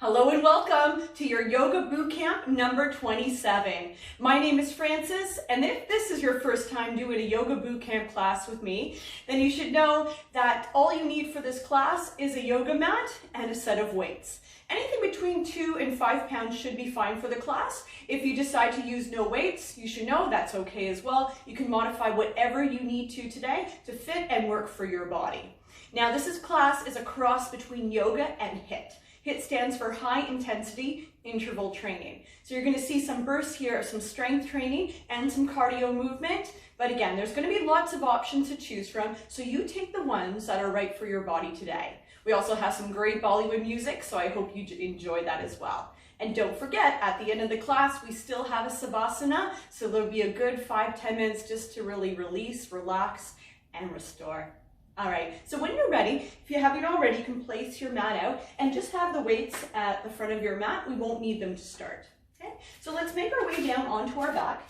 Hello and welcome to your yoga boot camp number 27. My name is Frances, and if this is your first time doing a yoga boot camp class with me, then you should know that all you need for this class is a yoga mat and a set of weights. Anything between 2 and 5 pounds should be fine for the class. If you decide to use no weights, you should know that's okay as well. You can modify whatever you need to today to fit and work for your body. Now class is a cross between yoga and HIIT. HIIT stands for high intensity interval training. So you're going to see some bursts here of some strength training and some cardio movement. But again, there's going to be lots of options to choose from. So you take the ones that are right for your body today. We also have some great Bollywood music, so I hope you enjoy that as well. And don't forget, at the end of the class, we still have a Savasana. So there'll be a good 5-10 minutes just to really release, relax, and restore. All right, so when you're ready, if you haven't already, you can place your mat out and just have the weights at the front of your mat. We won't need them to start, okay? So let's make our way down onto our back,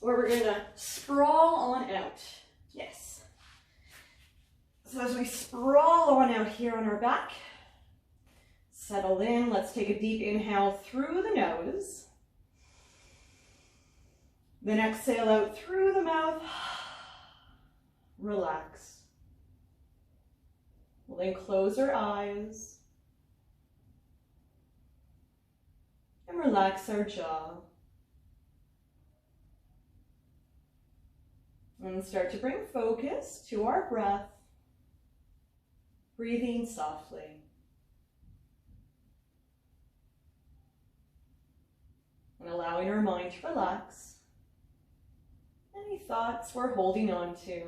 where we're gonna sprawl on out. Yes. So as we sprawl on out here on our back, settle in. Let's take a deep inhale through the nose. Then exhale out through the mouth. Relax. We'll then close our eyes and relax our jaw. And start to bring focus to our breath, breathing softly. And allowing our mind to relax. Any thoughts we're holding on to,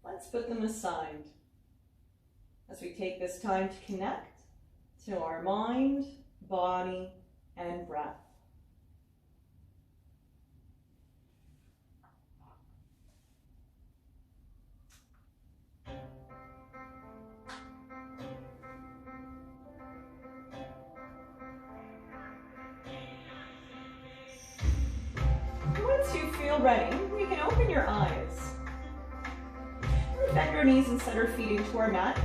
let's put them aside as we take this time to connect to our mind, body, and breath. Once you feel ready, you can open your eyes. Bend our knees and set our feet into our mat.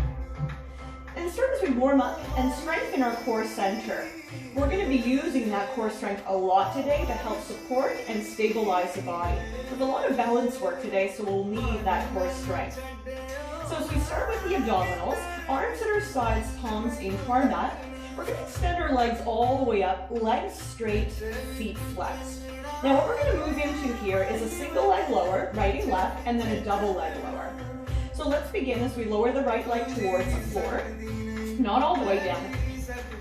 And start as we warm up and strengthen our core center. We're going to be using that core strength a lot today to help support and stabilize the body. There's a lot of balance work today, so we'll need that core strength. So as we start with the abdominals, arms at our sides, palms into our mat. We're going to extend our legs all the way up, legs straight, feet flexed. Now what we're going to move into here is a single leg lower, right and left, and then a double leg lower. So let's begin as we lower the right leg towards the floor, not all the way down.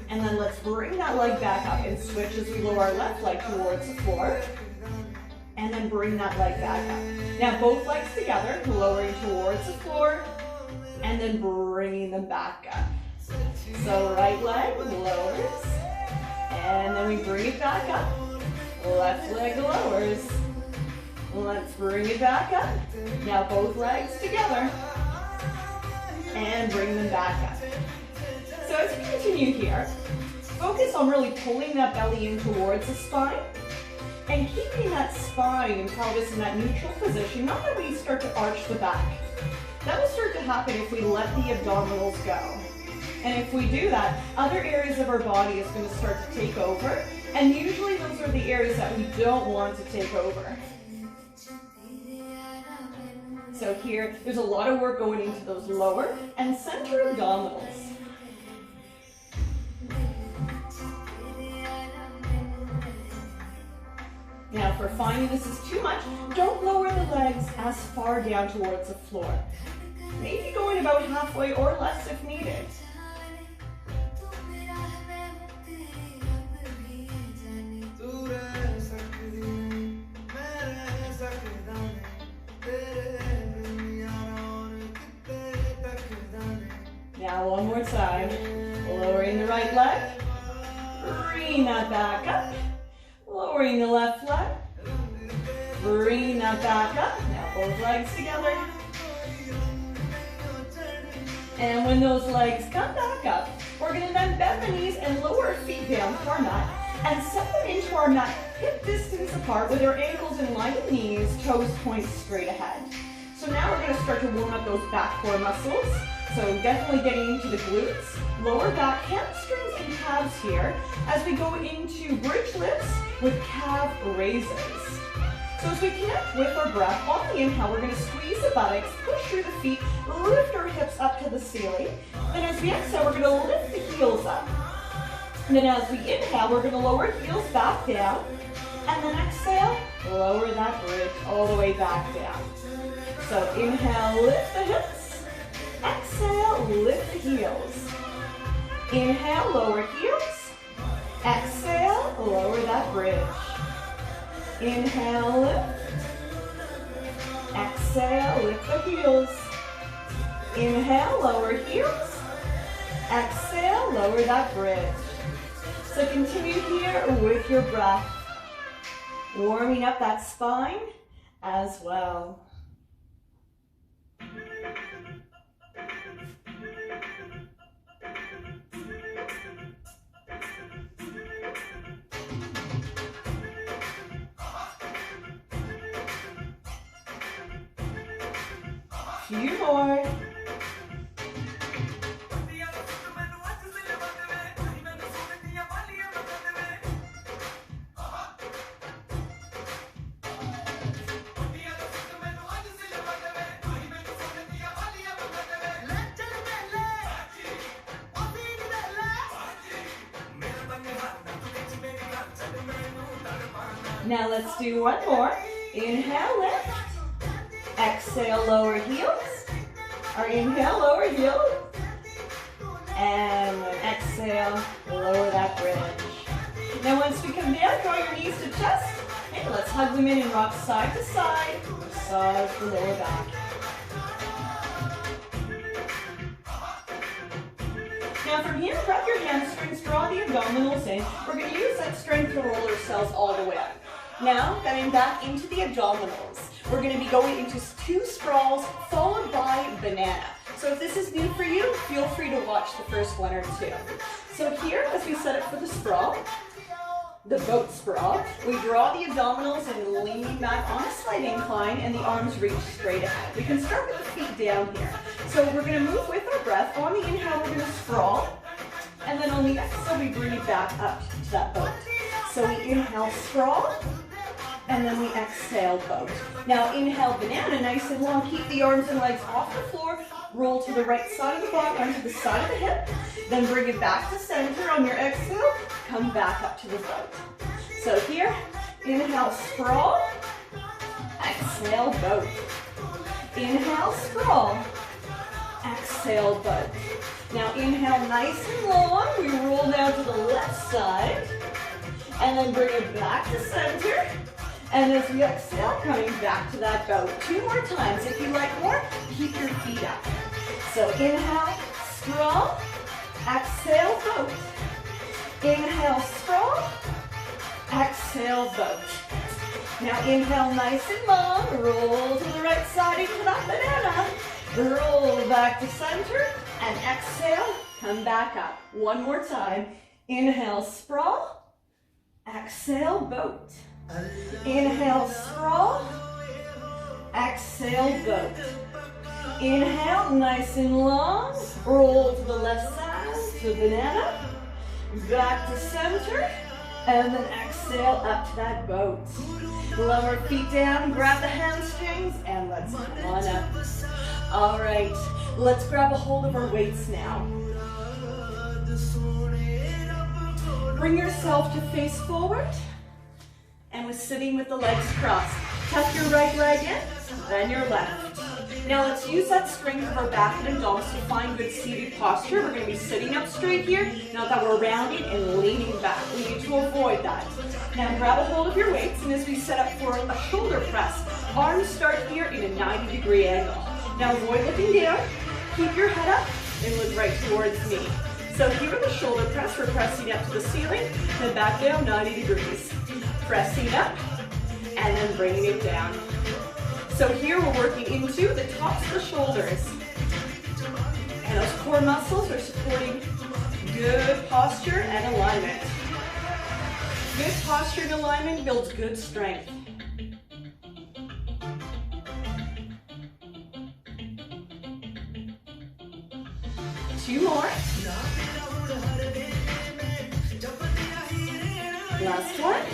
And then let's bring that leg back up and switch as we lower our left leg towards the floor. And then bring that leg back up. Now both legs together, lowering towards the floor, and then bringing them back up. So right leg lowers, and then we bring it back up. Left leg lowers. Let's bring it back up. Now both legs together. And bring them back up. So as we continue here, focus on really pulling that belly in towards the spine and keeping that spine and pelvis in that neutral position, not that we start to arch the back. That will start to happen if we let the abdominals go. And if we do that, other areas of our body is going to start to take over. And usually those are the areas that we don't want to take over. So here, there's a lot of work going into those lower and center abdominals. Now, if we're finding this is too much, don't lower the legs as far down towards the floor. Maybe going about halfway or less if needed. Now one more time, lowering the right leg, bringing that back up, lowering the left leg, bringing that back up, now both legs together. And when those legs come back up, we're going to then bend the knees and lower our feet down to our mat and set them into our mat hip distance apart with our ankles in line with knees, toes point straight ahead. So So now we're going to start to warm up those back core muscles. So definitely getting into the glutes, lower back, hamstrings and calves here as we go into bridge lifts with calf raises. So as we connect with our breath, on the inhale, we're going to squeeze the buttocks, push through the feet, lift our hips up to the ceiling. Then as we exhale, we're going to lift the heels up. And then as we inhale, we're going to lower heels back down. And then exhale, lower that bridge all the way back down. So inhale, lift the hips. Exhale, lift the heels. Inhale, lower heels. Exhale, lower that bridge. Inhale, lift. Exhale, lift the heels. Inhale, lower heels. Exhale, lower that bridge. So continue here with your breath, warming up that spine as well. Few more. Now let's do one more. Inhale, lift. Exhale, lower heels. Or inhale, lower heels. And then exhale, lower that bridge. Now once we come down, draw your knees to chest. And let's hug them in and rock side to side. Massage the lower back. Now from here, grab your hamstrings, draw the abdominals in. We're going to use that strength to roll ourselves all the way up. Now, coming back into the abdominals, we're going to be going into 2 sprawls followed by banana. So if this is new for you, feel free to watch the first 1 or 2. So here, as we set up for the sprawl, the boat sprawl, we draw the abdominals and lean back on a slight incline and the arms reach straight ahead. We can start with the feet down here. So we're going to move with our breath. On the inhale, we're going to sprawl. And then on the exhale, we bring it back up to that boat. So we inhale, sprawl. And then we exhale, boat. Now inhale, banana, nice and long. Keep the arms and legs off the floor. Roll to the right side of the body, onto the side of the hip. Then bring it back to center on your exhale. Come back up to the boat. So here, inhale, sprawl. Exhale, boat. Inhale, sprawl. Exhale, boat. Now inhale, nice and long. We roll down to the left side. And then bring it back to center. And as we exhale, coming back to that boat. 2 more times. If you like more, keep your feet up. So inhale, sprawl. Exhale, boat. Inhale, sprawl. Exhale, boat. Now inhale, nice and long. Roll to the right side into that banana. Roll back to center. And exhale, come back up. 1 more time. Inhale, sprawl. Exhale, boat. Inhale, sprawl. Exhale, boat. Inhale, nice and long. Roll to the left side, to banana. Back to center. And then exhale up to that boat. Lower feet down, grab the hamstrings, and let's come on up. All right, let's grab a hold of our weights now. Bring yourself to face forward. And we're sitting with the legs crossed. Tuck your right leg in, then your left. Now let's use that strength of our back and abdominals to find good seated posture. We're going to be sitting up straight here, not that we're rounding and leaning back. We need to avoid that. Now grab a hold of your weights, and as we set up for a shoulder press, arms start here in a 90-degree angle. Now avoid looking down, keep your head up, and look right towards me. So here in the shoulder press, we're pressing up to the ceiling, then back down 90 degrees. Pressing up, and then bringing it down. So here we're working into the tops of the shoulders. And those core muscles are supporting good posture and alignment. Good posture and alignment builds good strength. 2 more. Last one.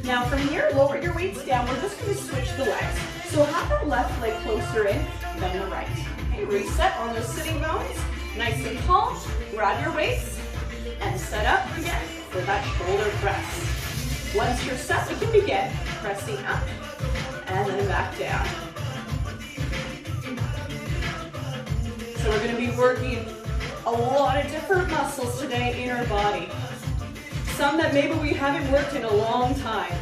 Now from here, lower your weights down. We're just going to switch the legs. So have that left leg closer in than the right. Okay, reset on those sitting bones. Nice and tall. Grab your weights and set up again for that shoulder press. Once you're set, we can begin pressing up and then back down. So we're going to be working a lot of different muscles today in our body. Some that maybe we haven't worked in a long time.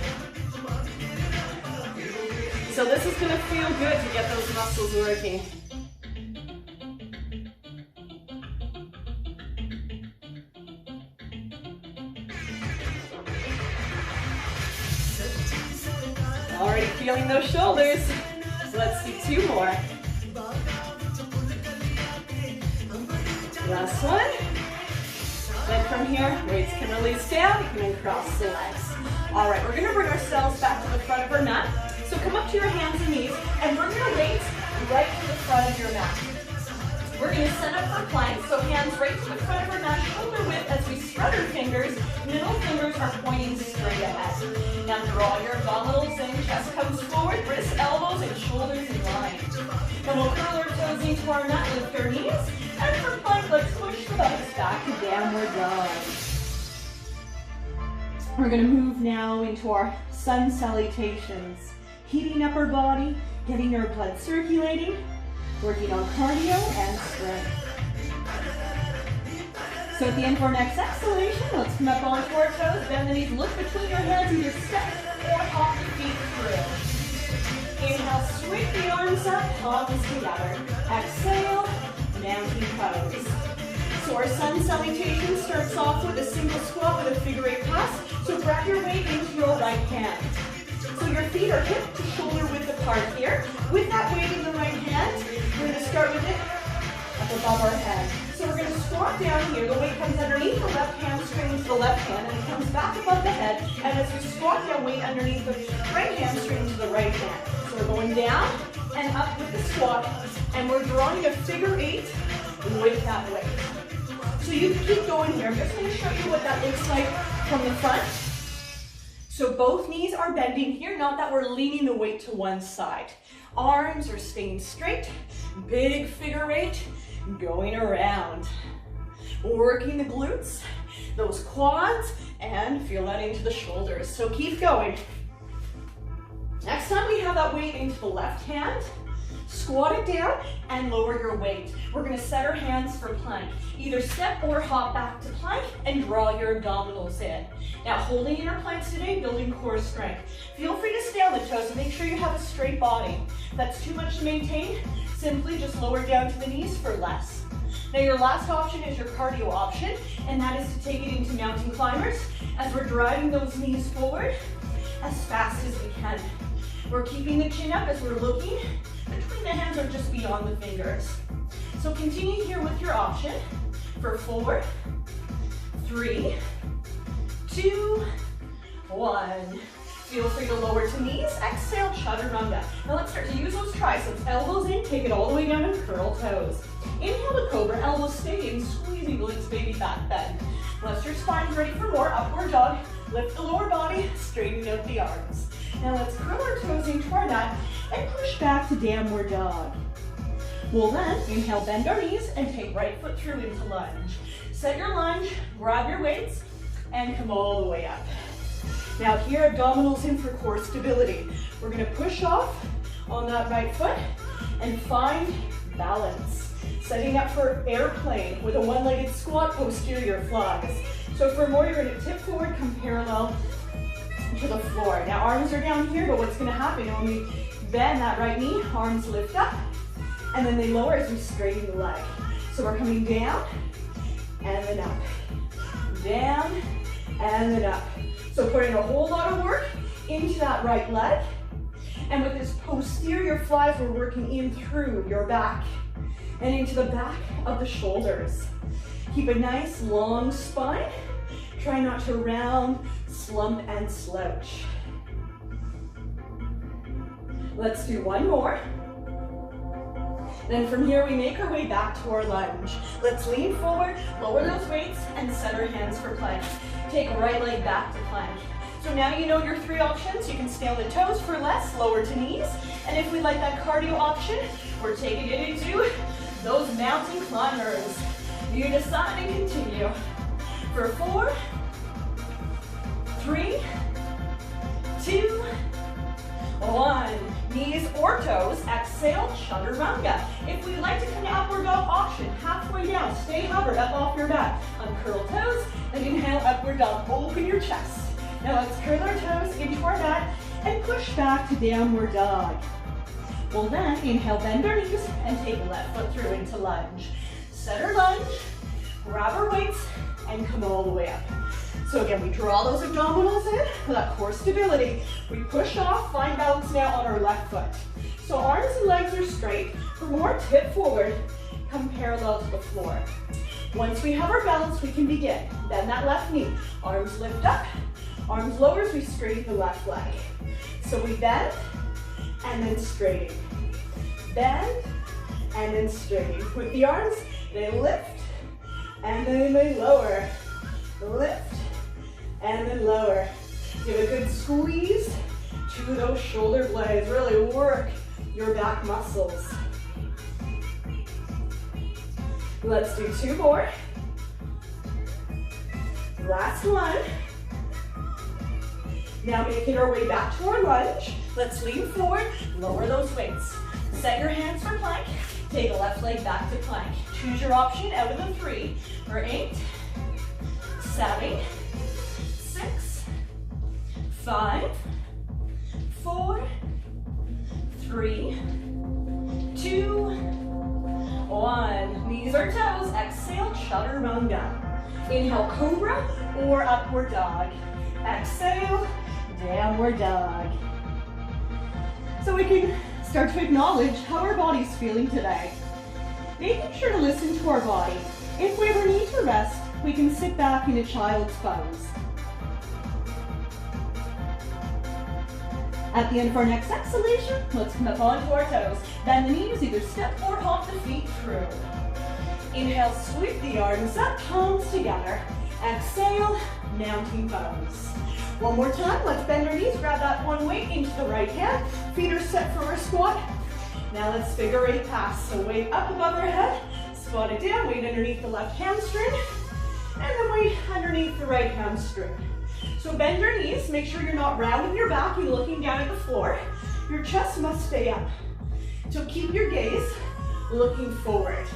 So this is going to feel good to get those muscles working. Already feeling those shoulders. So let's do 2 more. Last one. Then from here, weights can release down. You can uncross the legs. All right, we're going to bring ourselves back to the front of our mat. So come up to your hands and knees and bring your weights right to the front of your mat. We're going to set up for plank. So hands right to the front of our mat, shoulder width as we spread our fingers. Middle fingers are pointing straight ahead. Now draw your abdominals in, chest comes forward, wrists, elbows, and shoulders in line. Then we'll curl our toes into our mat, lift our knees. And for plank, let's push the buttocks back to downward dog. We're going to move now into our sun salutations. Heating up our body, getting our blood circulating, working on cardio and strength. So at the end of our next exhalation, let's come up onto our toes, bend the knees, look between your hands, either step or hop your feet through. Inhale, sweep the arms up, palms together. Exhale, mountain pose. So our sun salutation starts off with a single squat with a figure 8 press. So grab your weight into your right hand. So your feet are hip to shoulder width apart here. With that weight in the right hand, we're going to start with it up above our head. So we're going to squat down here. The weight comes underneath the left hamstring to the left hand, and it comes back above the head. And as we squat down, weight underneath the right hamstring to the right hand. So we're going down and up with the squat, and we're drawing a figure 8 with that weight. So you can keep going here. I'm just going to show you what that looks like from the front. So both knees are bending here, not that we're leaning the weight to one side. Arms are staying straight, big figure 8, going around. Working the glutes, those quads, and feel that into the shoulders. So keep going. Next time we have that weight into the left hand, squat it down and lower your weight. We're going to set our hands for plank. Either step or hop back to plank and draw your abdominals in. Now holding in our planks today, building core strength. Feel free to stay on the toes and make sure you have a straight body. If that's too much to maintain, simply just lower down to the knees for less. Now your last option is your cardio option, and that is to take it into mountain climbers as we're driving those knees forward as fast as we can. We're keeping the chin up as we're looking between the hands or just beyond the fingers. So continue here with your option for 4, 3, 2, 1. Feel free to lower to knees. Exhale, chaturanga. Now let's start to use those triceps. Elbows in, take it all the way down and curl toes. Inhale to cobra, elbows stay in, squeezing glutes, baby back bend. Once your spine's ready for more, upward dog. Lift the lower body, straighten out the arms. Now let's curl our toes into our mat and push back to downward dog. We'll then inhale, bend our knees, and take right foot through into lunge. Set your lunge, grab your weights, and come all the way up. Now here, abdominals in for core stability. We're going to push off on that right foot and find balance. Setting up for airplane with a one-legged squat, posterior flies. So for more, you're going to tip forward, come parallel to the floor. Now arms are down here, but what's going to happen when we bend that right knee, arms lift up, and then they lower as we straighten the leg. So we're coming down, and then up. Down, and then up. So put in a whole lot of work into that right leg. And with this posterior flies, we're working in through your back and into the back of the shoulders. Keep a nice long spine. Try not to round, slump, and slouch. Let's do one more. Then from here, we make our way back to our lunge. Let's lean forward, lower those weights, and set our hands for plank. Take right leg back to plank. So now you know your 3 options. You can stay on the toes for less, lower to knees. And if we like that cardio option, we're taking it into those mountain climbers. You decide and continue. For 4, 3, 2, 1. Knees or toes, exhale, chaturanga. If we like to come to upward dog option, halfway down, stay hovered up off your back. Uncurl toes, and inhale, upward dog. Open your chest. Now let's curl our toes into our mat and push back to downward dog. We'll then inhale, bend our knees, and take left foot through into lunge. Set our lunge, grab our weights, and come all the way up. So again, we draw those abdominals in for that core stability. We push off, find balance now on our left foot. So arms and legs are straight. For more, tip forward, come parallel to the floor. Once we have our balance, we can begin. Bend that left knee. Arms lift up, arms lower as we straighten the left leg. So we bend, and then straighten. Bend, and then straighten. With the arms, they lift, and then they lower. Lift, and then lower. Give a good squeeze to those shoulder blades. Really work your back muscles. Let's do 2 more. Last one. Now making our way back to our lunge. Let's lean forward, lower those weights. Set your hands for plank. Take the left leg back to plank. Choose your option out of the 3. For 8, 7, 6, 5, 4, 3, 2, 1. Knees or toes, exhale, chaturanga. Inhale, cobra or upward dog. Exhale, downward dog. So we can start to acknowledge how our body's feeling today. Making sure to listen to our body. If we ever need to rest, we can sit back in a child's pose. At the end of our next exhalation, let's come up onto our toes. Bend the knees, either step or hop the feet through. Inhale, sweep the arms up, palms together. Exhale, mountain pose. One more time, let's bend our knees, grab that one weight into the right hand. Feet are set for our squat. Now let's figure 8 pass. So weight up above our head, squat it down, weight underneath the left hamstring, and then weight underneath the right hamstring. So bend your knees, make sure you're not rounding your back, you're looking down at the floor. Your chest must stay up. So keep your gaze looking forward.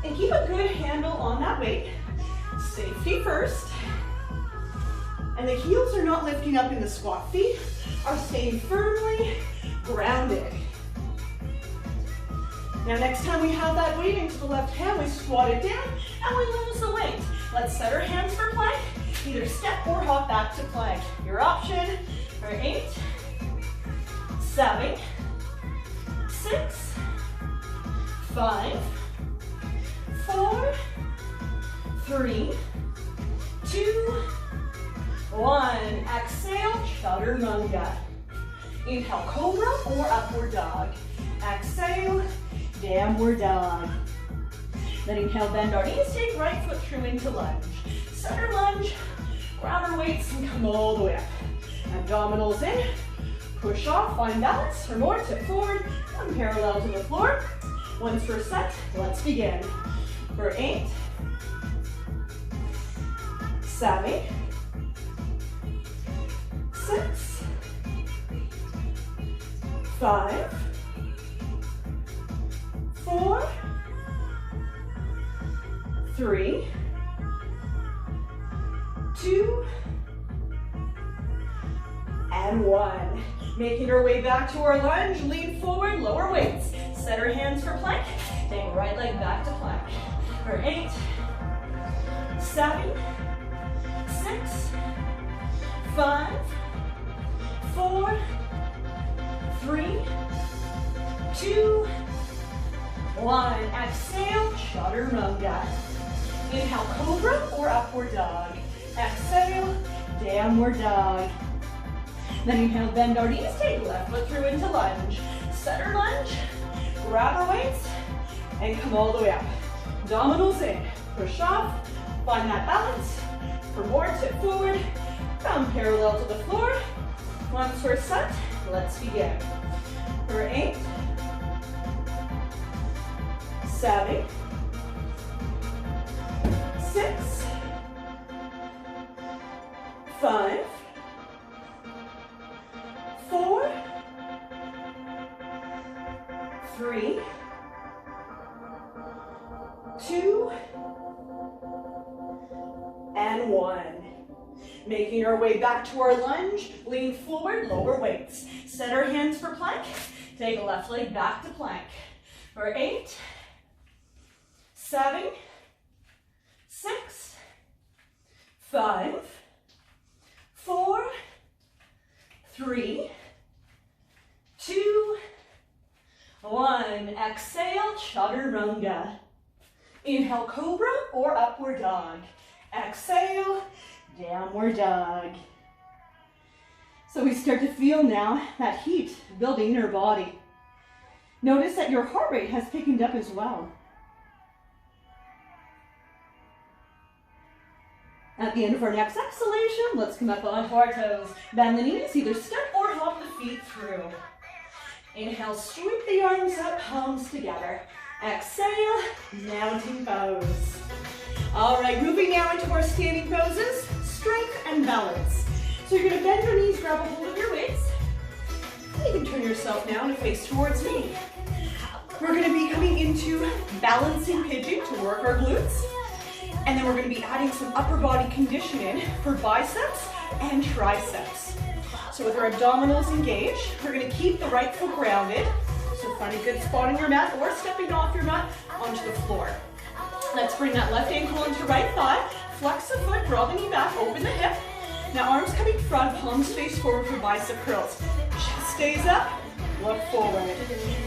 And keep a good handle on that weight. Safety first. And the heels are not lifting up in the squat. Feet are staying firmly grounded. Now next time we have that weight into the left hand, we squat it down and we lose the weight. Let's set our hands for plank. Either step or hop back to plank. Your option for 8, 7, 6, 5, 4, 3, 2, 1. Exhale, chaturanga. Inhale, cobra or upward dog. Exhale, downward dog. Then inhale, bend our knees, take right foot through into lunge. Center lunge, grab our weights and come all the way up. Abdominals in, push off, find balance. For more, tip forward, come parallel to the floor. Once we're set, let's begin. For 8, 7, 6, 5, 4, 3, 2, and 1. Making our way back to our lunge, lean forward, lower weights. Set our hands for plank, take right leg back to plank. For 8, 7, 6, 5, 4, 3, 2, 1. Exhale, chaturanga. Inhale, cobra or upward dog. Exhale, downward dog. Then inhale, bend our knees, take left foot through into lunge. Center lunge, grab our weights, and come all the way up. Abdominals in, push off, find that balance. For more, tip forward, come parallel to the floor. Once we're set, let's begin. For 8, 7, 6, 5, 4, 3, 2, and 1. Making our way back to our lunge, lean forward, lower weights. Set our hands for plank. Take a left leg back to plank. For 8, 7, 6, 5, 4, 3, 2, 1. Exhale, chaturanga. Inhale, cobra or upward dog. Exhale, downward dog. So we start to feel now that heat building in our body. Notice that your heart rate has picked up as well. At the end of our next exhalation, let's come up onto our toes. Bend the knees, either step or hop the feet through. Inhale, sweep the arms up, palms together. Exhale, mountain pose. All right, moving now into our standing poses, strength and balance. So you're gonna bend your knees, grab a hold of your weights. You can turn yourself now and face towards me. We're gonna be coming into balancing pigeon to work our glutes. And then we're gonna be adding some upper body conditioning for biceps and triceps. So with our abdominals engaged, we're gonna keep the right foot grounded. So find a good spot on your mat or stepping off your mat onto the floor. Let's bring that left ankle onto right thigh. Flex the foot, draw the knee back, open the hip. Now arms coming front, palms face forward for bicep curls. Chest stays up, look forward.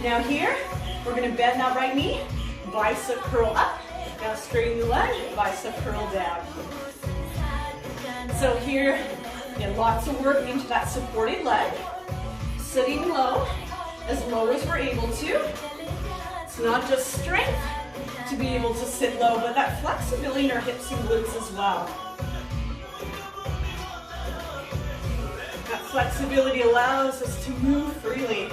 Now here, we're gonna bend that right knee, bicep curl up. Now straighten the leg, bicep curl down. So here, get lots of work into that supported leg. Sitting low as we're able to. It's not just strength to be able to sit low, but that flexibility in our hips and glutes as well. That flexibility allows us to move freely.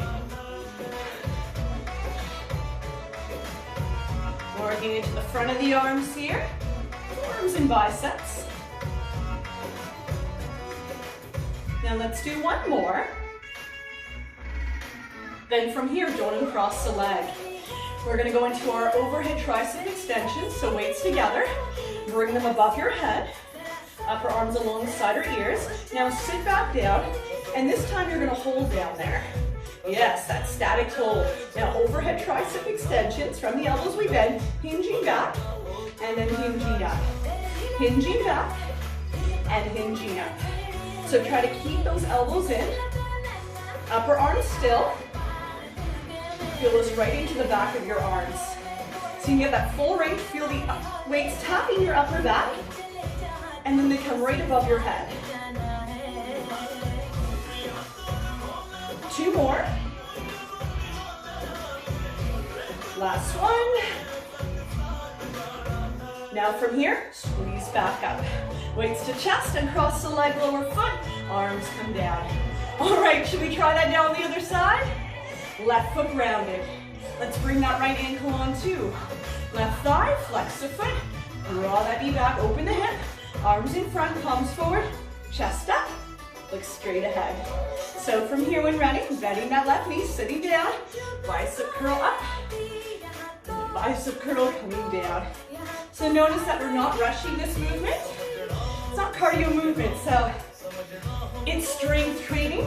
Working into the front of the arms here, arms and biceps. Now let's do one more. Then from here, don't uncross the leg. We're gonna go into our overhead tricep extensions, so weights together. Bring them above your head. Upper arms alongside our ears. Now sit back down, and this time you're gonna hold down there. Yes, that static hold. Now overhead tricep extensions, from the elbows we bend, hinging back, and then hinging up. Hinging back, and hinging up. So try to keep those elbows in. Upper arms still. Feel those right into the back of your arms. So you can get that full range, feel the weights tapping your upper back, and then they come right above your head. 2 more. Last one. Now from here, squeeze back up. Weights to chest and cross the leg, lower foot, arms come down. All right, should we try that now on the other side? Left foot grounded. Let's bring that right ankle on too. Left thigh, flex the foot, draw that knee back, open the hip, arms in front, palms forward, chest up, look straight ahead. So from here when ready, bending that left knee, sitting down, bicep curl up, bicep curl coming down. So notice that we're not rushing this movement. It's not cardio movement, so it's strength training,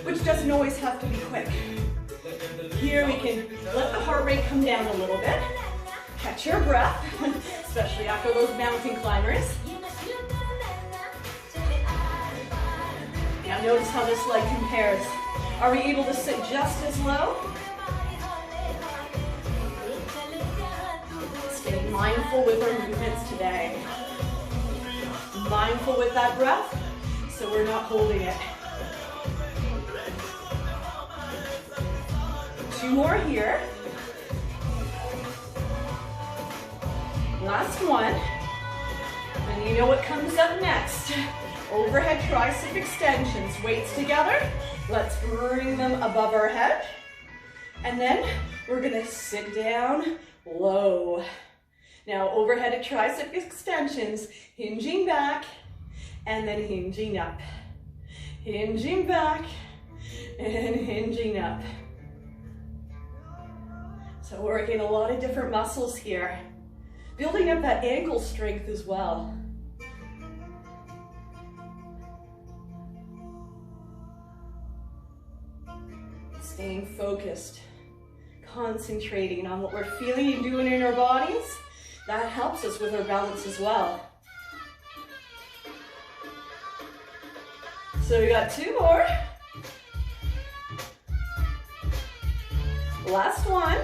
which doesn't always have to be quick. Here we can let the heart rate come down a little bit. Catch your breath, especially after those mountain climbers. Now notice how this leg compares. Are we able to sit just as low? Stay mindful with our movements today. Mindful with that breath, so we're not holding it. 2 more here. Last one. And you know what comes up next. Overhead tricep extensions. Weights together. Let's bring them above our head. And then we're gonna sit down low. Now overhead tricep extensions, hinging back and then hinging up. Hinging back and hinging up. So working a lot of different muscles here. Building up that ankle strength as well. Staying focused, concentrating on what we're feeling and doing in our bodies. That helps us with our balance as well. So we got 2 more. Last one.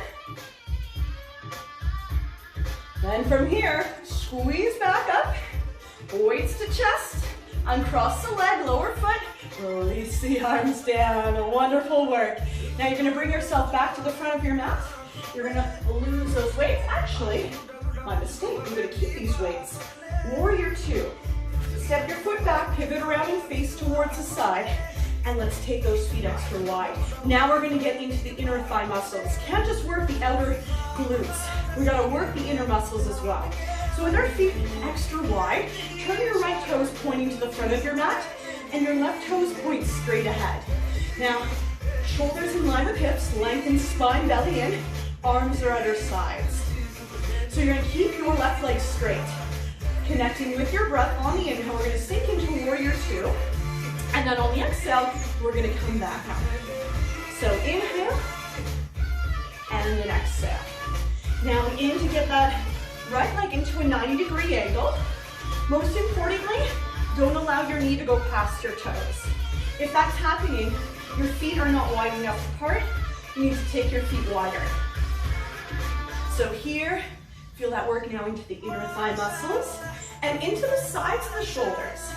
Then from here, squeeze back up, weights to chest, uncross the leg, lower foot, release the arms down. Wonderful work. Now you're gonna bring yourself back to the front of your mat. You're gonna lose those weights. Actually, my mistake, I'm gonna keep these weights. Warrior 2. Step your foot back, pivot around and face towards the side. And let's take those feet extra wide. Now we're gonna get into the inner thigh muscles. Can't just work the outer glutes. We gotta work the inner muscles as well. So with our feet extra wide, turn your right toes pointing to the front of your mat and your left toes point straight ahead. Now, shoulders in line with hips, lengthen spine, belly in, arms are at our sides. So you're gonna keep your left leg straight. Connecting with your breath on the inhale, we're gonna sink into warrior 2. And then on the exhale, we're gonna come back up. So inhale, and then exhale. Now in to get that right leg into a 90-degree angle. Most importantly, don't allow your knee to go past your toes. If that's happening, your feet are not wide enough apart. You need to take your feet wider. So here, feel that work now into the inner thigh muscles and into the sides of the shoulders.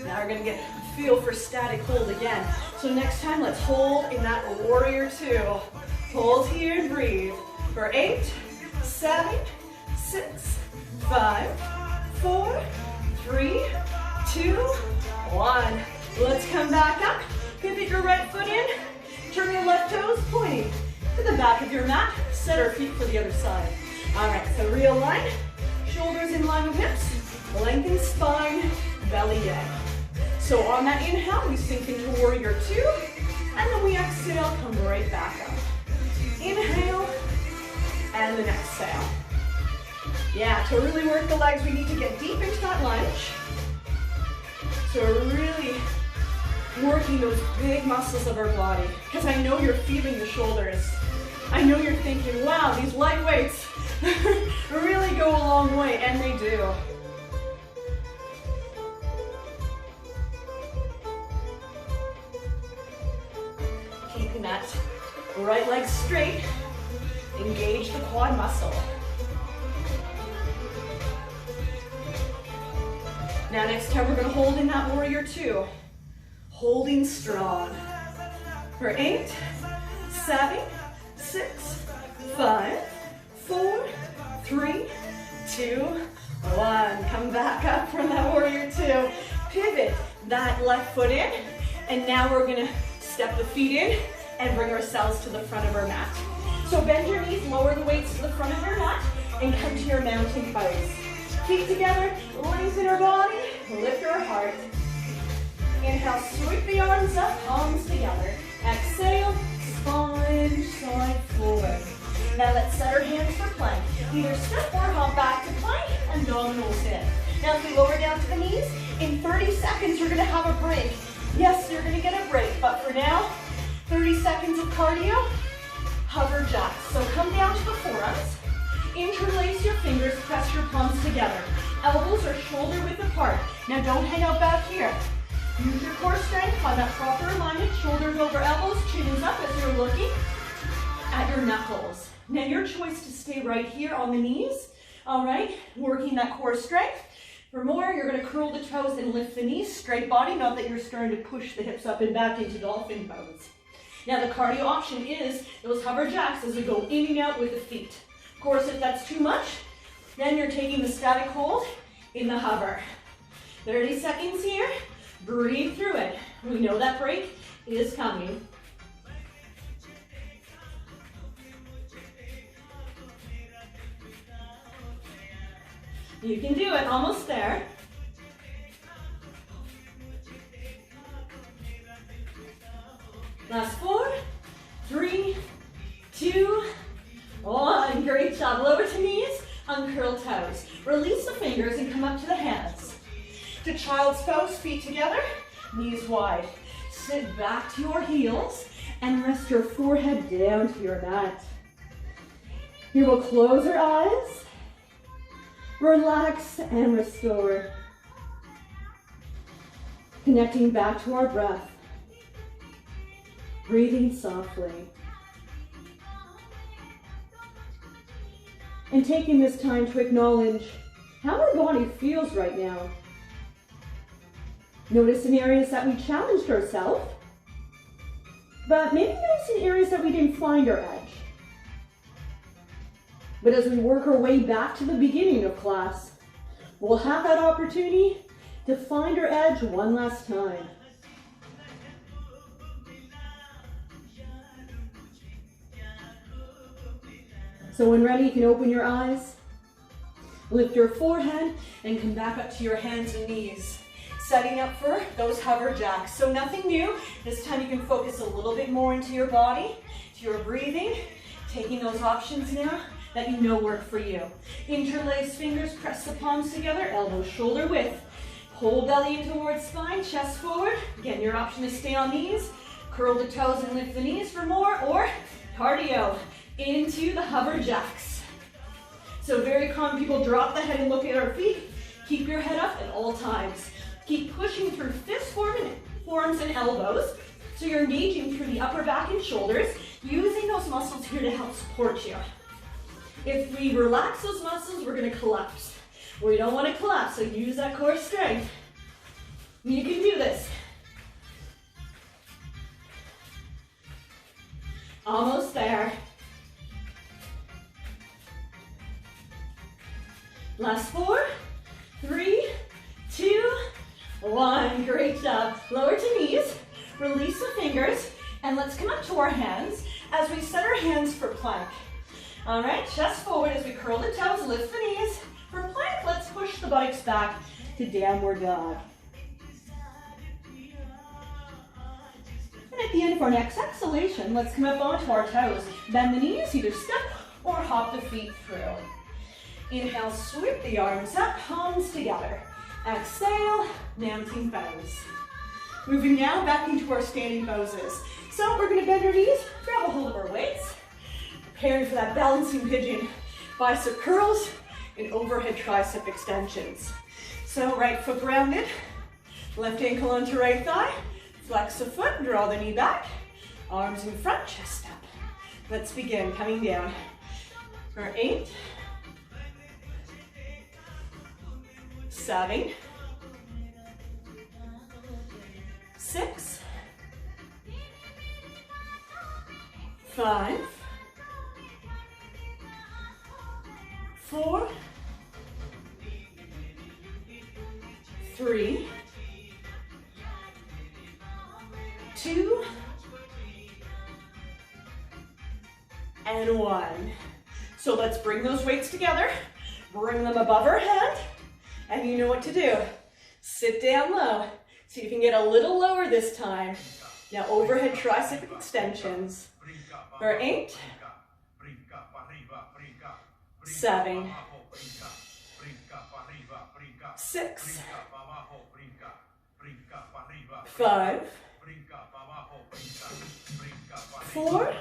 Now we're gonna get a feel for static hold again. So next time, let's hold in that warrior 2. Hold here and breathe. For 8, 7, 6, 5, 4, 3, 2, 1. Let's come back up. Pivot your right foot in. Turn your left toes pointing to the back of your mat. Set our feet for the other side. All right, so realign. Shoulders in line with hips. Lengthen spine, belly in. So on that inhale, we sink into warrior 2, and then we exhale, come right back up. Inhale, and then exhale. Yeah, to really work the legs, we need to get deep into that lunge. So we're really working those big muscles of our body, because I know you're feeling the shoulders. I know you're thinking, wow, these light weights really go a long way, and they do. Keeping that right leg straight, engage the quad muscle. Now next time we're gonna hold in that warrior 2, holding strong. For 8, 7, 6, 5, 4, 3, 2, 1. Come back up from that warrior 2. Pivot that left foot in, and now we're gonna step the feet in and bring ourselves to the front of our mat. So bend your knees, lower the weights to the front of your mat, and come to your mountain pose. Feet together, lengthen our body, lift our heart. Inhale, sweep the arms up, palms together. Exhale, sponge, side forward. Now let's set our hands for plank. Either step or hop back to plank, abdominals in. Now if we lower down to the knees, in 30 seconds you're gonna have a break. Yes, you're gonna get a break, but for now, 30 seconds of cardio, hover jacks. So come down to the forearms, interlace your fingers, press your palms together. Elbows are shoulder width apart. Now don't hang out back here. Use your core strength, find that proper alignment, shoulders over elbows, chin is up as you're looking at your knuckles. Now your choice to stay right here on the knees, all right? Working that core strength. For more, you're gonna curl the toes and lift the knees, straight body, not that you're starting to push the hips up and back into dolphin pose. Now the cardio option is those hover jacks as we go in and out with the feet. Of course, if that's too much, then you're taking the static hold in the hover. 30 seconds here, breathe through it. We know that break is coming. You can do it, almost there. Last 4, 3, 2, 1. Great job. Lower to knees, uncurl toes. Release the fingers and come up to the hands. To child's pose, feet together, knees wide. Sit back to your heels and rest your forehead down to your mat. Here we'll close our eyes, relax and restore. Connecting back to our breath. Breathing softly. And taking this time to acknowledge how our body feels right now. Notice in areas that we challenged ourselves, but maybe notice in areas that we didn't find our edge. But as we work our way back to the beginning of class, we'll have that opportunity to find our edge one last time. So when ready, you can open your eyes, lift your forehead, and come back up to your hands and knees. Setting up for those hover jacks. So nothing new. This time you can focus a little bit more into your body, to your breathing, taking those options now that you know work for you. Interlace fingers, press the palms together, elbows shoulder width. Pull belly in towards spine, chest forward. Again, your option is stay on knees, curl the toes and lift the knees for more, or cardio into the hover jacks. So very common, people drop the head and look at our feet. Keep your head up at all times. Keep pushing through fist forearms and elbows. So you're engaging through the upper back and shoulders, using those muscles here to help support you. If we relax those muscles, we're gonna collapse. We don't wanna collapse, so use that core strength. You can do this. Almost there. Last 4, 3, 2, 1. Great job. Lower to knees, release the fingers, and let's come up to our hands as we set our hands for plank. All right, chest forward as we curl the toes, lift the knees. For plank, let's push the buttocks back to downward dog. And at the end of our next exhalation, let's come up onto our toes. Bend the knees, either step or hop the feet through. Inhale, sweep the arms up, palms together. Exhale, mountain pose. Moving now back into our standing poses. So we're gonna bend our knees, grab a hold of our weights, preparing for that balancing pigeon. Bicep curls and overhead tricep extensions. So right foot grounded, left ankle onto right thigh, flex the foot, draw the knee back, arms in front, chest up. Let's begin, coming down. For 8, 7, 6, 5, 4, 3, 2, and 1. So let's bring those weights together, bring them above our head, and you know what to do. Sit down low. See if you can get a little lower this time. Now overhead tricep extensions. For 8, 7, 6, 5, 4,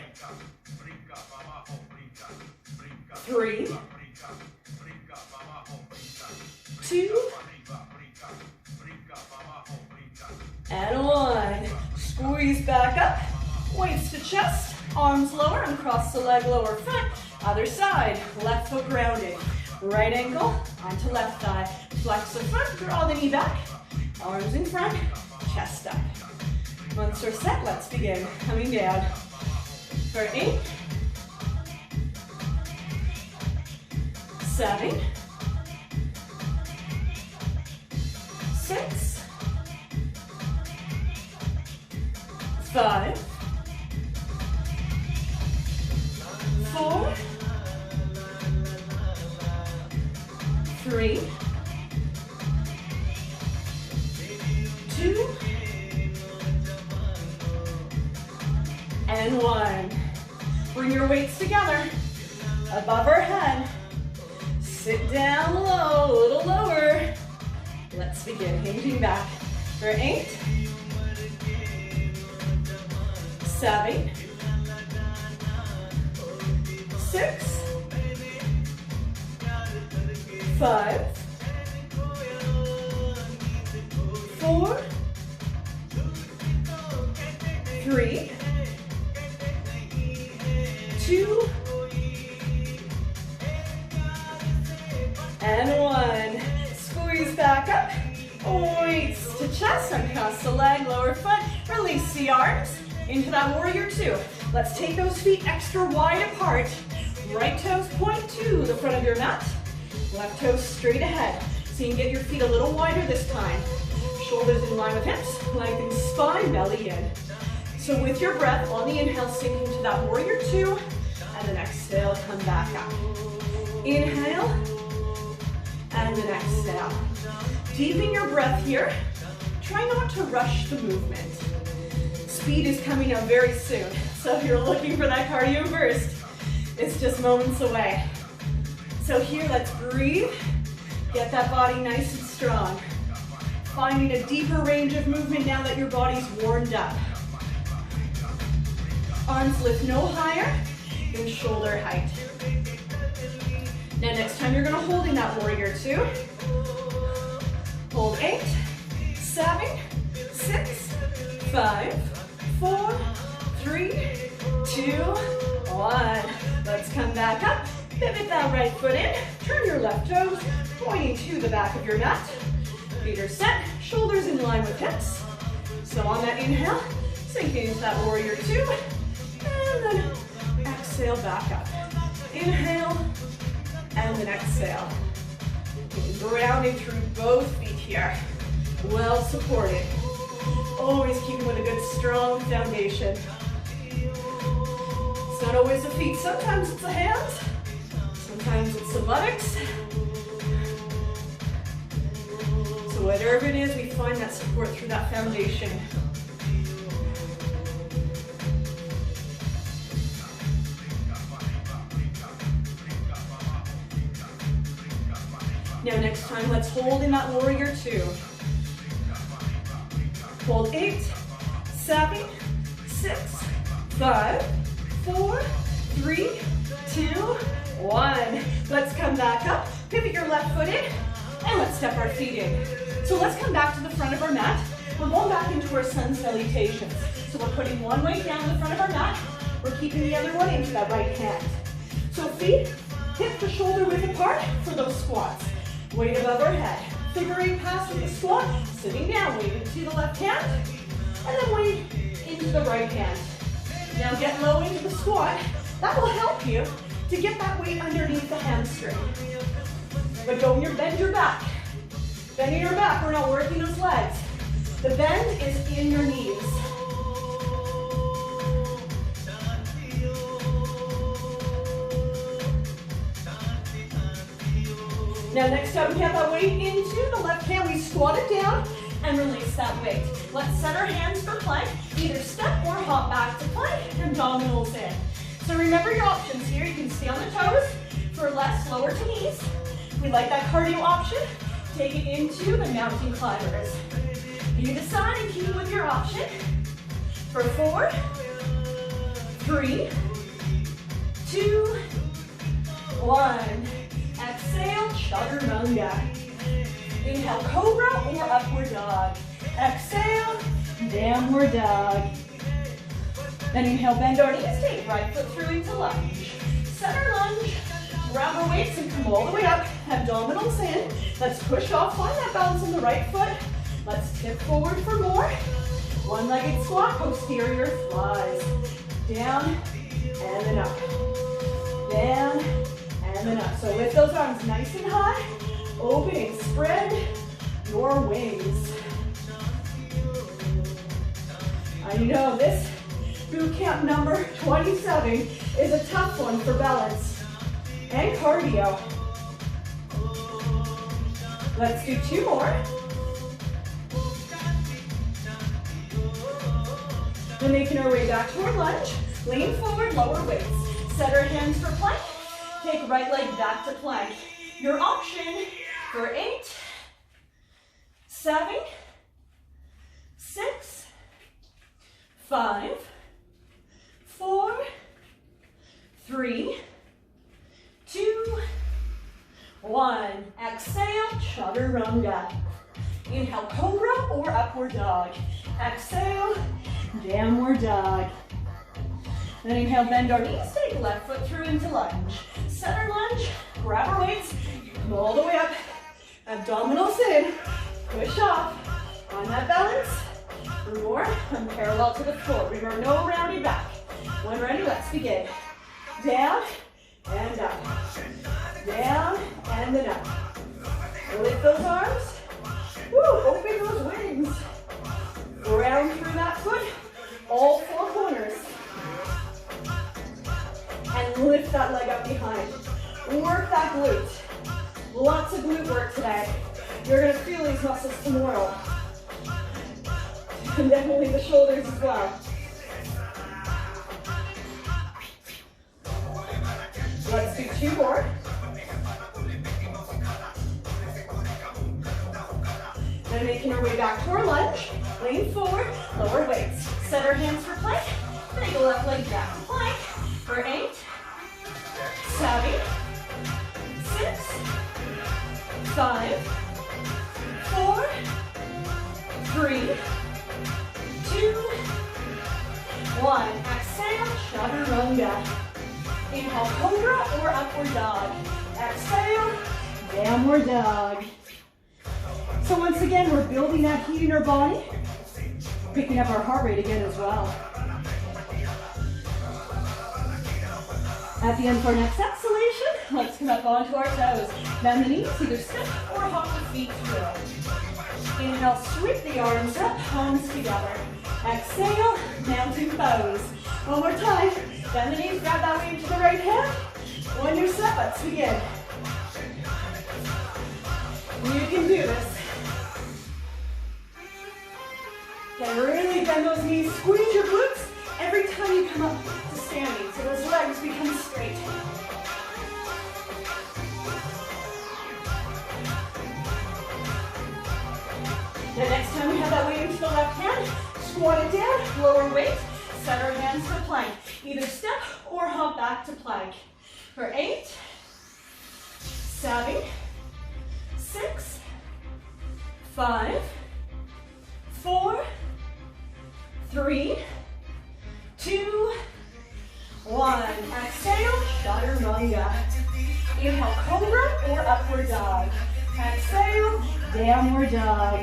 3, 2, and 1. Squeeze back up, weights to chest, arms lower, uncross the leg, lower foot. Other side, left foot grounded. Right ankle onto left thigh. Flex the foot, draw the knee back. Arms in front, chest up. Once we're set, let's begin. Coming down for 8, 7, 6, 5, 4, 3, 2, and 1. Bring your weights together above our head. Sit down low, a little lower. Let's begin. Hinging back for 8, 7, 6, 5, 4, 3, 2, and 1. Squeeze back up. Weights to chest, uncross the leg, lower foot. Release the arms into that warrior 2. Let's take those feet extra wide apart. Right toes point to the front of your mat. Left toes straight ahead. So you can get your feet a little wider this time. Shoulders in line with hips, lengthen spine, belly in. So with your breath, on the inhale, sink into that warrior 2, and then exhale, come back up. Inhale, and then exhale. Deepen your breath here. Try not to rush the movement. Speed is coming up very soon, so if you're looking for that cardio burst, it's just moments away. So here, let's breathe. Get that body nice and strong. Finding a deeper range of movement now that your body's warmed up. Arms lift no higher than shoulder height. Now next time you're gonna hold in that warrior 2. Hold 8, 7, 6, 5, 4, 3, 2, 1. Let's come back up. Pivot that right foot in. Turn your left toes, pointing to the back of your mat. Feet are set, shoulders in line with hips. So on that inhale, sink into that warrior 2. And then exhale back up. Inhale, and then exhale. Grounding through both feet here. Well supported. Always keeping with a good strong foundation. It's not always the feet. Sometimes it's the hands. Sometimes it's the buttocks. So whatever it is, we find that support through that foundation. Now next time, let's hold in that warrior 2. Hold 8, 7, 6, 5, 4, 3, 2, 1. Let's come back up, pivot your left foot in, and let's step our feet in. So let's come back to the front of our mat. We're going back into our sun salutations. So we're putting one weight down in the front of our mat. We're keeping the other one into that right hand. So feet hip to shoulder width apart for those squats. Weight above our head. Figure 8 pass with the squat. Sitting down, weight into the left hand. And then weight into the right hand. Now get low into the squat. That will help you to get that weight underneath the hamstring. But don't bend your back. Bending your back, we're not working those legs. The bend is in your knees. Now next time we have that weight into the left hand, we squat it down and release that weight. Let's set our hands for plank. Either step or hop back to plank, abdominals in. So remember your options here. You can stay on the toes for less, lower to knees. We like that cardio option. Take it into the mountain climbers. You decide and keep with your option. For 4, 3, 2, 1. Exhale, chaturanga. Inhale, cobra or upward dog. Exhale, downward dog. Then inhale, bend our knees, take right foot through into lunge. Center lunge, grab our weights and come all the way up. Abdominals in. Let's push off, find that balance on the right foot. Let's tip forward for more. One-legged squat, posterior flies. Down and then up. Down and then up. So lift those arms nice and high. Open and spread your wings. I know this boot camp number 27 is a tough one for balance and cardio. Let's do 2 more. Then making our way back to our lunge. Lean forward, lower weights. Set our hands for plank. Take right leg back to plank. Your option for 8, 7, 6, 5, 4, 3, 2, 1. Exhale, chaturanga. Inhale, cobra or upward dog. Exhale, downward dog. Then inhale, bend our knees, take left foot through into lunge. Center lunge, grab our weights, come all the way up. Abdominals in, push off. On that balance, for more, I'm parallel to the floor. Remember, no rounding back. When ready, let's begin. Down and up. Down and then up. Lift those arms. Woo, open those wings. Round through that foot, all 4 corners. And lift that leg up behind. Work that glute. Lots of glute work today. You're gonna feel these muscles tomorrow. And definitely the shoulders as well. Let's do 2 more. Then making our way back to our lunge. Lean forward, lower weights. Set our hands for plank. Take a left leg back to plank. For 8, 7, 6, 5, 4, 3, 2, 1. Exhale, chaturanga. Inhale, cobra or upward dog. Exhale, downward dog. So once again, we're building that heat in our body, picking up our heart rate again as well. At the end for our next exhalation, let's come up onto our toes. Bend the knees, either step or hop the feet through. Inhale, sweep the arms up, palms together. Exhale, mountain pose. One more time. Bend the knees, grab that weight to the right hand. One new set, let's begin. You can do this. Then really bend those knees, squeeze your glutes every time you come up to standing, so those legs become straight. The next time we have that weight into the left hand, squat it down, lower weight, set our hands for plank. Either step or hop back to plank. For 8, 7, 6, 5, 4, 3, 2, 1. Exhale, chaturanga. Inhale, cobra or upward dog. Exhale, downward dog.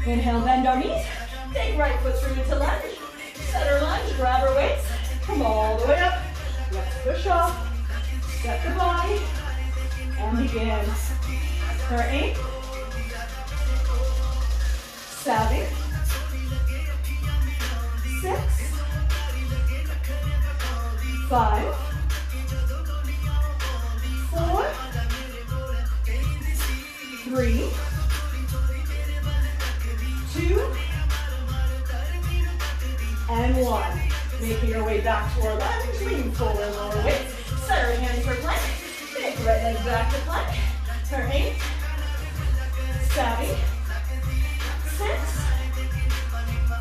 Inhale, bend our knees. Take right foot through into lunge. Center lunge, grab our weights. Come all the way up. Let's push off. Set the body. And begin. For 8, 7, 6, 5, 4, 3, 2, and 1. Making your way back to our lunge, lean forward, lower weights. Set our hands for plank. Take right leg back to plank. For 8, 7, 6,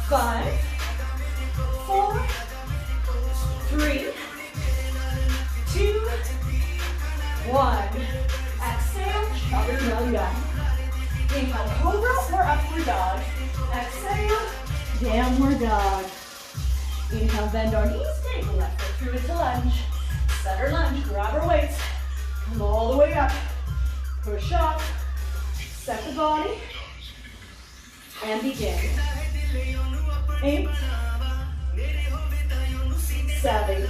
5, 4, 3, 2, 1. Exhale, chaturanga. Inhale, cobra or upward dog. Exhale, downward dog. Inhale, bend our knees, take the left foot through into lunge. Center lunge, grab our weights. Come all the way up. Push up. Set the body. And begin. 8, 7,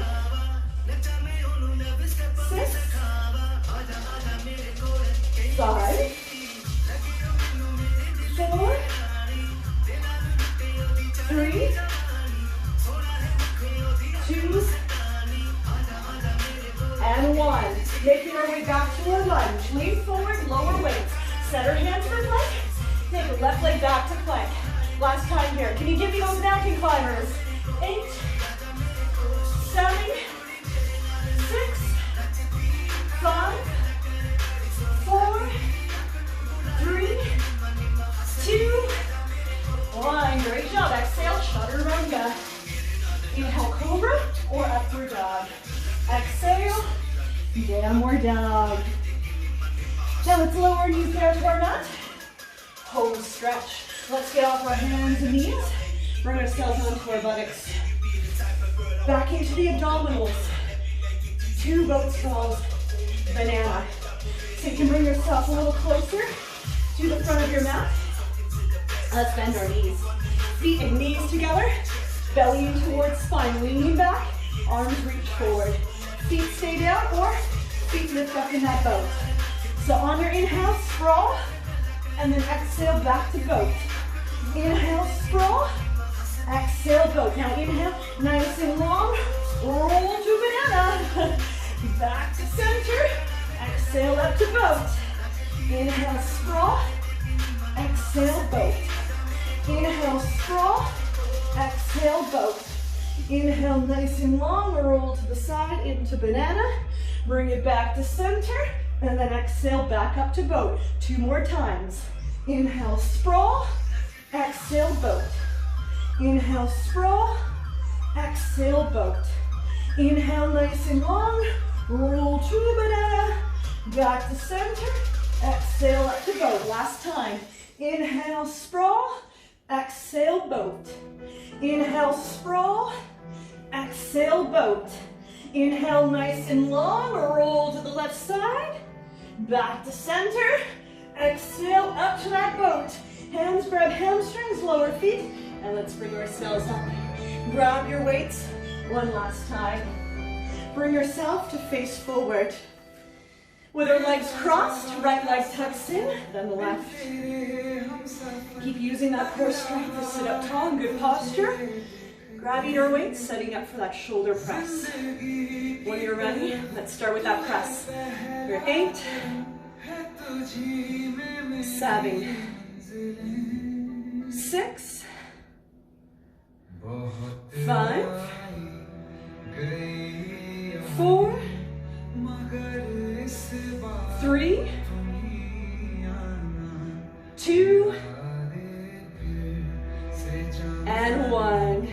6, 5, 4, 3, 2, and 1. Making our way back to our lunge. Lean forward, lower weights. Set our hands for plank. Take the left leg back to plank. Last time here. Can you give me those mountain climbers? 8, 7, 6, 5, 4, 3, 2, 1. Great job. Exhale, chaturanga. Inhale, cobra or upward dog. Exhale, downward dog. Now let's lower our knees down to our mat. Home stretch. Let's get off our hands and knees. Bring ourselves onto our buttocks. Back into the abdominals. 2 boat sprawls. Banana. So you can bring yourself a little closer to the front of your mat. Let's bend our knees. Feet and knees together. Belly in towards spine. Leaning back. Arms reach forward. Feet stay down or feet lift up in that boat. So on your inhale, sprawl. And then exhale, back to boat. Inhale, sprawl. Exhale, boat. Now inhale, nice and long. Roll to banana. Back to center. Exhale, up to boat. Inhale, sprawl. Exhale, boat. Inhale, sprawl. Exhale, boat. Inhale, nice and long. Roll to the side into banana. Bring it back to center. And then exhale, back up to boat. 2 more times. Inhale, sprawl. Exhale, boat. Inhale, sprawl. Exhale, boat. Inhale, nice and long. Roll to banana. Back to center. Exhale, up to boat. Last time. Inhale, sprawl. Exhale, boat. Inhale, sprawl. Exhale, boat. Inhale, nice and long. Roll to the left side. Back to center. Exhale, up to that boat. Hands grab hamstrings, lower feet. And let's bring ourselves up. Grab your weights. One last time. Bring yourself to face forward. With our legs crossed, right leg tucks in, then the left. Keep using that core strength to sit up tall in good posture. Grabbing your weights, setting up for that shoulder press. When you're ready, let's start with that press. Here, 8, 7, 6, 5, 4, 3, 2, and 1.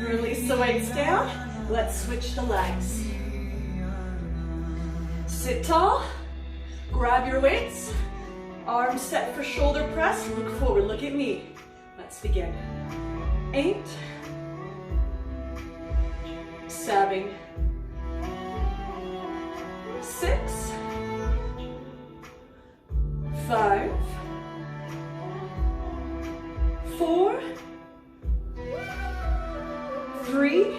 Release the weights down. Let's switch the legs. Sit tall. Grab your weights. Arms set for shoulder press. Look forward. Look at me. Let's begin. 8, 7, 6, 5, 4, 3,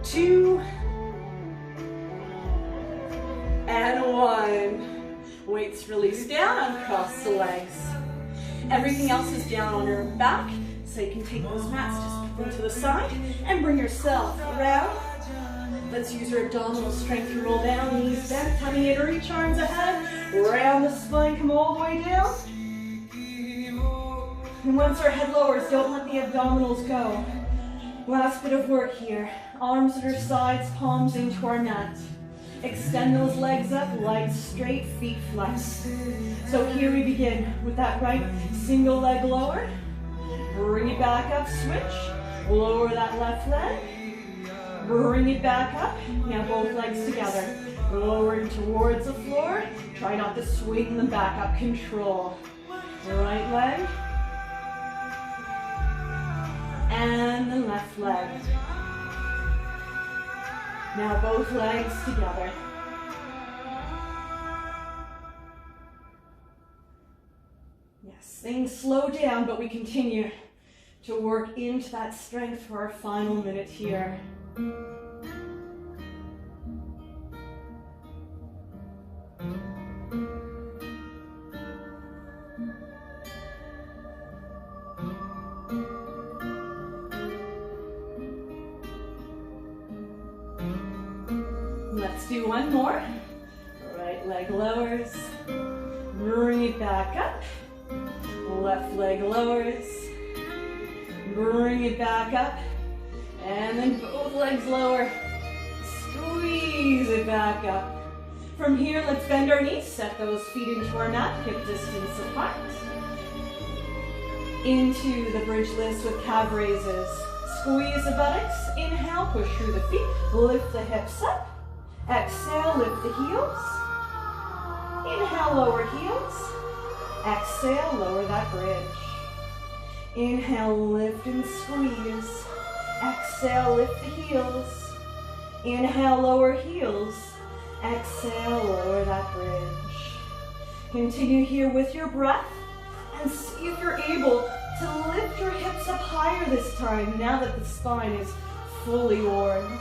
2, and 1. Weights release down, uncross the legs. Everything else is down on your back, so you can take those mats, just put them to the side, and bring yourself around. Let's use your abdominal strength to roll down, knees bent, tummy in, reach arms ahead, round the spine, come all the way down. And once our head lowers, don't let the abdominals go. Last bit of work here. Arms at our sides, palms into our mat. Extend those legs up, legs straight, feet flexed. So here we begin with that right single leg lowered. Bring it back up, switch. Lower that left leg. Bring it back up. Now both legs together. Lowering towards the floor. Try not to swing them back up. Control. Right leg. And the left leg. Now both legs together. Yes. Things slow down, but we continue to work into that strength for our final minute here. Let's do one more. Right leg lowers. Bring it back up. Left leg lowers. Bring it back up. And then both legs lower. Squeeze it back up. From here, let's bend our knees. Set those feet into our mat, hip distance apart. Into the bridge lifts with calf raises. Squeeze the buttocks. Inhale, push through the feet. Lift the hips up. Exhale, lift the heels. Inhale, lower heels. Exhale, lower that bridge. Inhale, lift and squeeze. Exhale, lift the heels. Inhale, lower heels. Exhale, lower that bridge. Continue here with your breath and see if you're able to lift your hips up higher this time now that the spine is fully warmed.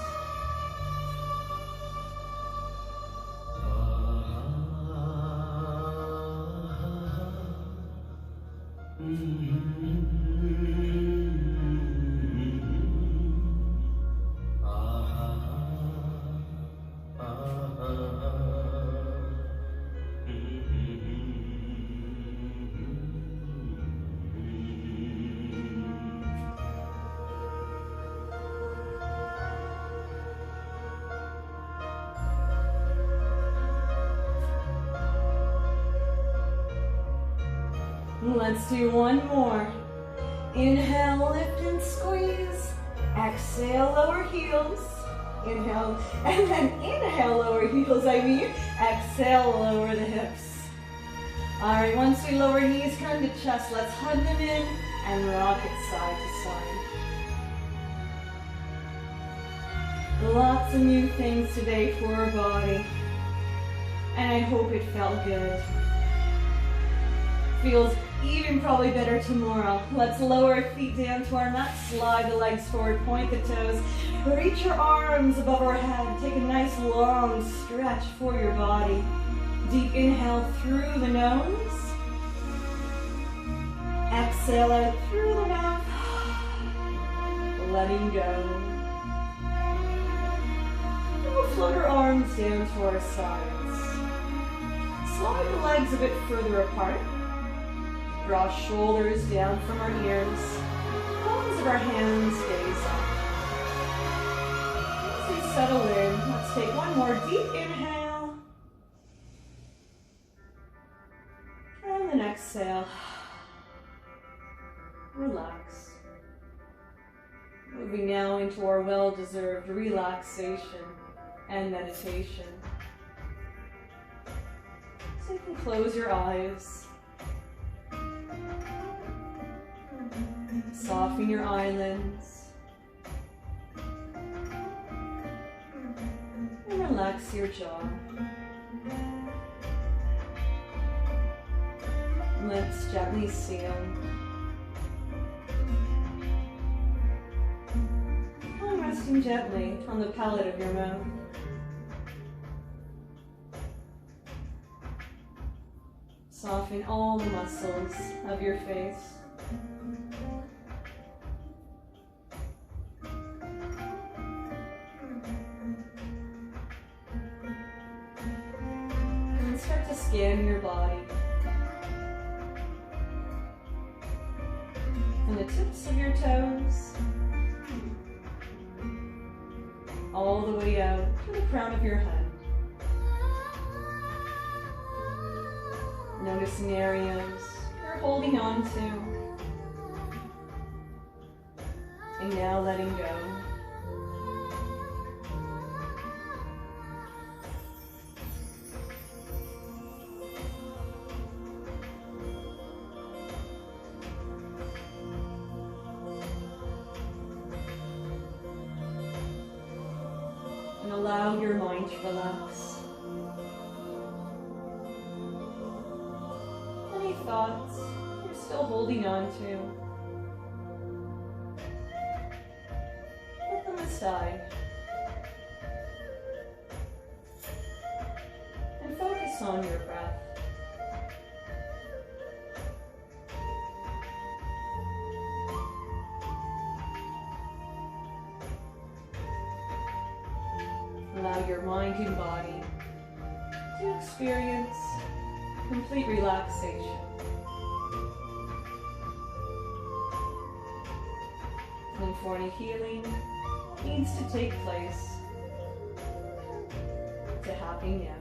Let's do one more. Inhale, lift and squeeze. Exhale, lower heels. Inhale, and then inhale, lower heels, exhale, lower the hips. All right, once we lower knees, come to chest, let's hug them in and rock it side to side. Lots of new things today for our body, and I hope it felt good. Feels even probably better tomorrow. Let's lower our feet down to our mat, slide the legs forward, point the toes, reach your arms above our head, take a nice long stretch for your body. Deep inhale through the nose, exhale out through the mouth, letting go. We'll float our arms down to our sides. Slide the legs a bit further apart. Draw shoulders down from our ears. Palms of our hands gaze up. As we settle in, let's take one more deep inhale. And then exhale. Relax. Moving now into our well-deserved relaxation and meditation. So you can close your eyes. Soften your eyelids. And relax your jaw. Lips gently seal. And resting gently on the palate of your mouth. Soften all the muscles of your face. And start to scan your body. From the tips of your toes, all the way out to the crown of your head. Noticing areas you're holding on to. And now letting go. And allow your mind to relax. Thoughts, you're still holding on to, put them aside. And focus on your breath. Allow your mind and body to experience complete relaxation. And for any healing that needs to take place, to happy now.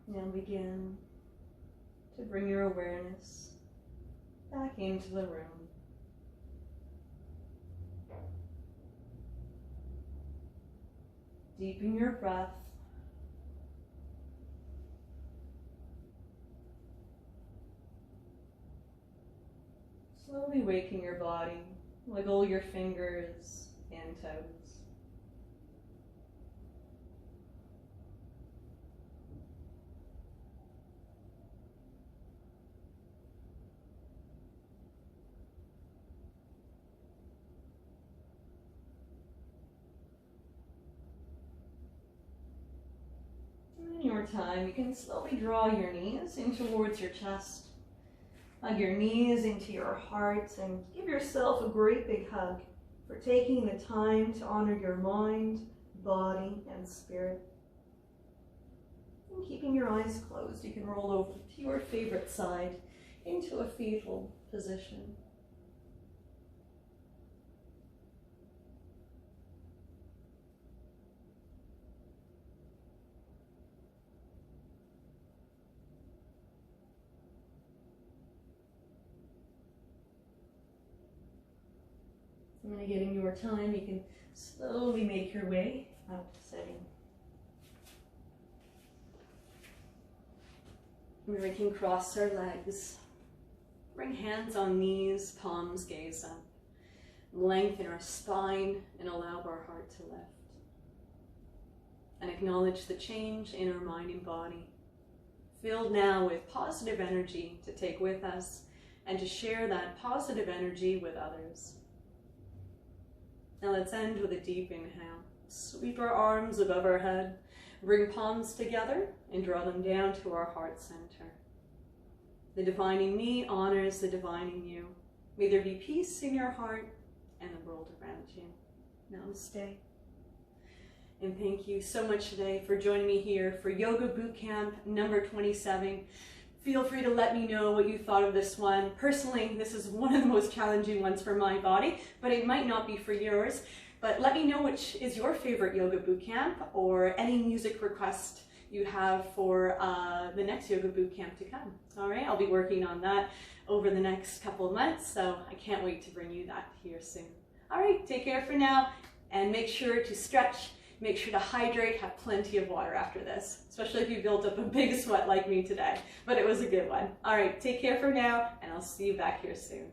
Now begin to bring your awareness back into the room. Deepen your breath. Slowly waking your body, wiggle your fingers and toes. In your time, you can slowly draw your knees in towards your chest. Hug your knees into your heart and give yourself a great big hug for taking the time to honor your mind, body, and spirit. And keeping your eyes closed, you can roll over to your favorite side into a fetal position. And again, in your time, you can slowly make your way out to sitting. We can cross our legs, bring hands on knees, palms gaze up, lengthen our spine and allow our heart to lift. And acknowledge the change in our mind and body, filled now with positive energy to take with us and to share that positive energy with others. Now let's end with a deep inhale. Sweep our arms above our head, bring palms together and draw them down to our heart center. The divine in me honors the divine in you. May there be peace in your heart and the world around you. Namaste. And thank you so much today for joining me here for Yoga Bootcamp number 27. Feel free to let me know what you thought of this one. Personally, this is one of the most challenging ones for my body, but it might not be for yours. But let me know which is your favorite yoga bootcamp or any music request you have for the next yoga bootcamp to come. All right, I'll be working on that over the next couple of months, so I can't wait to bring you that here soon. All right, take care for now, and make sure to stretch. Make sure to hydrate, have plenty of water after this, especially if you built up a big sweat like me today, but it was a good one. All right, take care for now, and I'll see you back here soon.